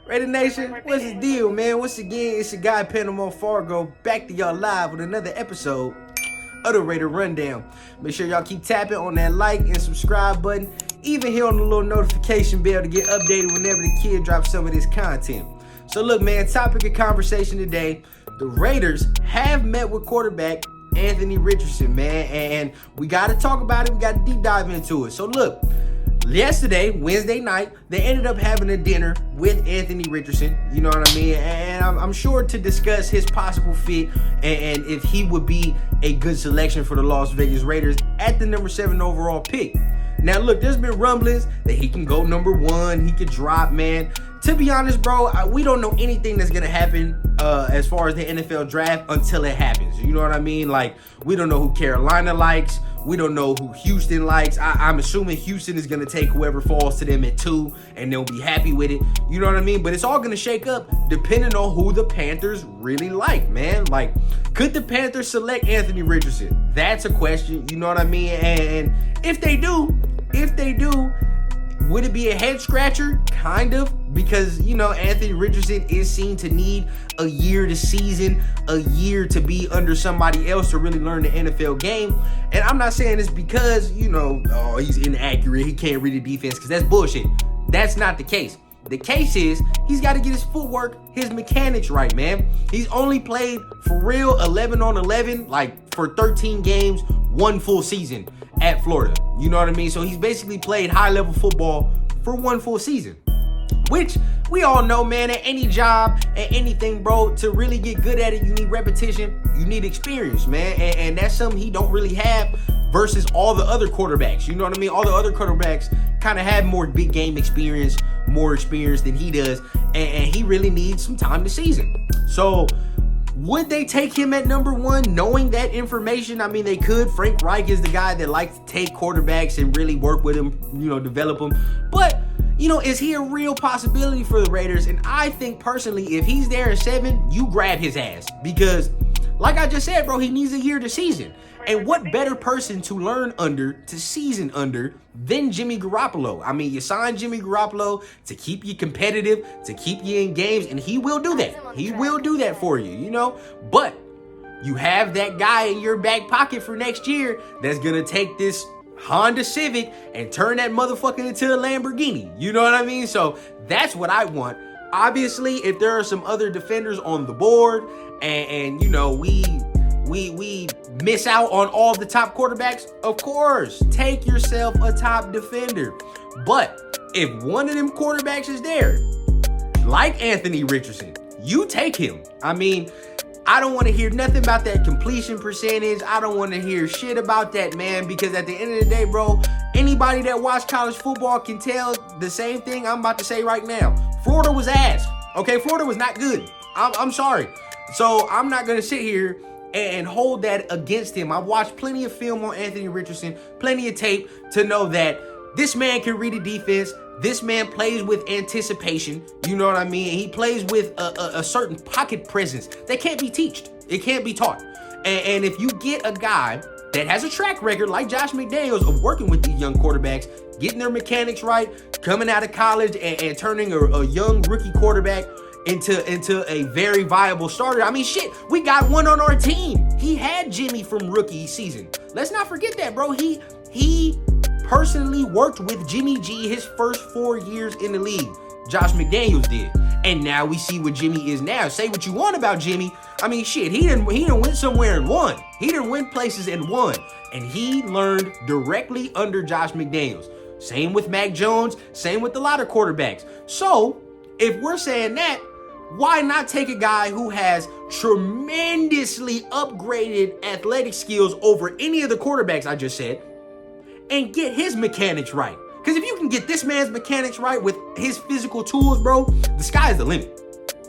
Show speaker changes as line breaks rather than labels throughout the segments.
Raider Nation, what's the deal, man? Once again, it's your guy PanamaFargo back to y'all live with another episode of the Raider Rundown. Make sure y'all keep tapping on that like and subscribe button, even hit on the little notification bell to get updated whenever the kid drops some of this content. So look, man, topic of conversation today, the Raiders have met with quarterback Anthony Richardson, man, and we got to talk about it. We got to deep dive into it. So look, yesterday, Wednesday night, they ended up having a dinner with Anthony Richardson, you know what I mean? And I'm sure to discuss his possible fit and if he would be a good selection for the Las Vegas Raiders at the number 7 overall pick. Now, look, there's been rumblings that he can go number 1, he could drop, man. To be honest, bro, we don't know anything that's going to happen as far as the NFL draft until it happens. You know what I mean? Like, we don't know who Carolina likes. We don't know who Houston likes. I'm assuming Houston is going to take whoever falls to them at 2, and they'll be happy with it. You know what I mean? But it's all going to shake up depending on who the Panthers really like, man. Like, could the Panthers select Anthony Richardson? That's a question. You know what I mean? And if they do, would it be a head scratcher? Kind of, because, you know, Anthony Richardson is seen to need a year to season, a year to be under somebody else to really learn the NFL game. And I'm not saying this because, you know, oh, he's inaccurate, he can't read the defense, because that's bullshit. That's not the case. The case is he's got to get his footwork, his mechanics right, man. He's only played for real 11 on 11, like for 13 games, 1 full season at Florida. You know what I mean? So he's basically played high-level football for 1 full season, which we all know, man, at any job, at anything, bro, to really get good at it, you need repetition, you need experience, man. And that's something he don't really have versus all the other quarterbacks. You know what I mean? All the other quarterbacks kind of have more big game experience, more experience than he does, and he really needs some time to season. So would they take him at number 1 knowing that information? I mean, they could. Frank Reich is the guy that likes to take quarterbacks and really work with them, you know, develop them. But, you know, is he a real possibility for the Raiders? And I think personally, if he's there at 7, you grab his ass, because like I just said, bro, he needs a year to season. And what better person to learn under, to season under, than Jimmy Garoppolo? I mean, you signed Jimmy Garoppolo to keep you competitive, to keep you in games, and he will do that. He will do that for you, you know? But you have that guy in your back pocket for next year that's going to take this Honda Civic and turn that motherfucker into a Lamborghini. You know what I mean? So that's what I want. Obviously, if there are some other defenders on the board and you know, we miss out on all the top quarterbacks, of course, take yourself a top defender. But if one of them quarterbacks is there, like Anthony Richardson, you take him. I mean, I don't want to hear nothing about that completion percentage. I don't want to hear shit about that, man, because at the end of the day, bro, anybody that watched college football can tell the same thing I'm about to say right now. Florida was ass. Okay, Florida was not good. I'm sorry. So I'm not going to sit here and hold that against him. I've watched plenty of film on Anthony Richardson, plenty of tape to know that this man can read a defense. This man plays with anticipation. You know what I mean? He plays with a certain pocket presence that can't be taught. It can't be taught. And if you get a guy that has a track record like Josh McDaniels of working with these young quarterbacks, getting their mechanics right, coming out of college and turning a young rookie quarterback into a very viable starter. I mean, shit, we got one on our team. He had Jimmy from rookie season. Let's not forget that, bro. He personally worked with Jimmy G his first 4 years in the league. Josh McDaniels did. And now we see what Jimmy is now. Say what you want about Jimmy. I mean, shit, he done went somewhere and won. He done went places and won. And he learned directly under Josh McDaniels. Same with Mac Jones. Same with a lot of quarterbacks. So, if we're saying that, why not take a guy who has tremendously upgraded athletic skills over any of the quarterbacks I just said and get his mechanics right? Because if you can get this man's mechanics right with his physical tools, bro, the sky is the limit.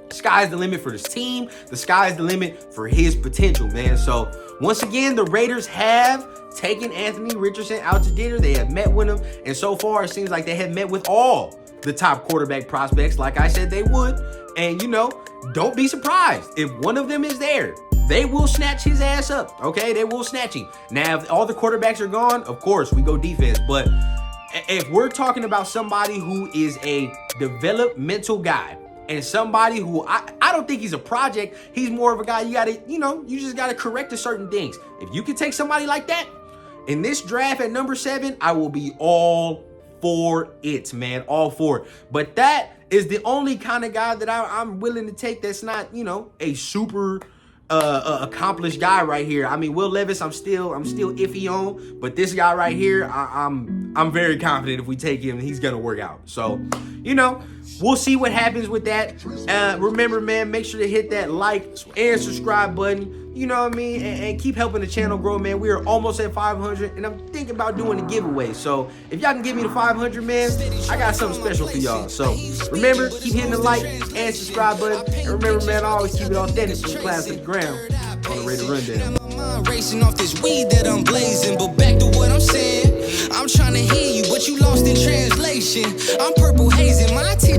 The sky is the limit for this team. The sky is the limit for his potential, man. So, once again, the Raiders have taken Anthony Richardson out to dinner. They have met with him. And so far, it seems like they have met with all the top quarterback prospects, like I said they would. And, you know, don't be surprised if one of them is there. They will snatch his ass up, okay? They will snatch him. Now, if all the quarterbacks are gone, of course, we go defense. But if we're talking about somebody who is a developmental guy, and somebody who I don't think he's a project. He's more of a guy you gotta, you just gotta correct to certain things. If you can take somebody like that in this draft at number 7, I will be all for it, man, all for it. But that is the only kind of guy that I'm willing to take that's not, a super accomplished guy right here. I mean, Will Levis, I'm still iffy on, but this guy right here, I'm very confident if we take him, he's gonna work out. So, we'll see what happens with that. Remember, man, make sure to hit that like and subscribe button. You know what I mean? And keep helping the channel grow, man. We are almost at 500, and I'm thinking about doing a giveaway. So if y'all can give me the 500, man, I got something special for y'all. So remember, keep hitting the like and subscribe button. And remember, man, I always keep it authentic from the class to the ground on the Raider Rundown.
Racing off this weed that I'm blazing, but back to what I'm saying. I'm trying to hear you, but you lost in translation. I'm purple hazing my teeth.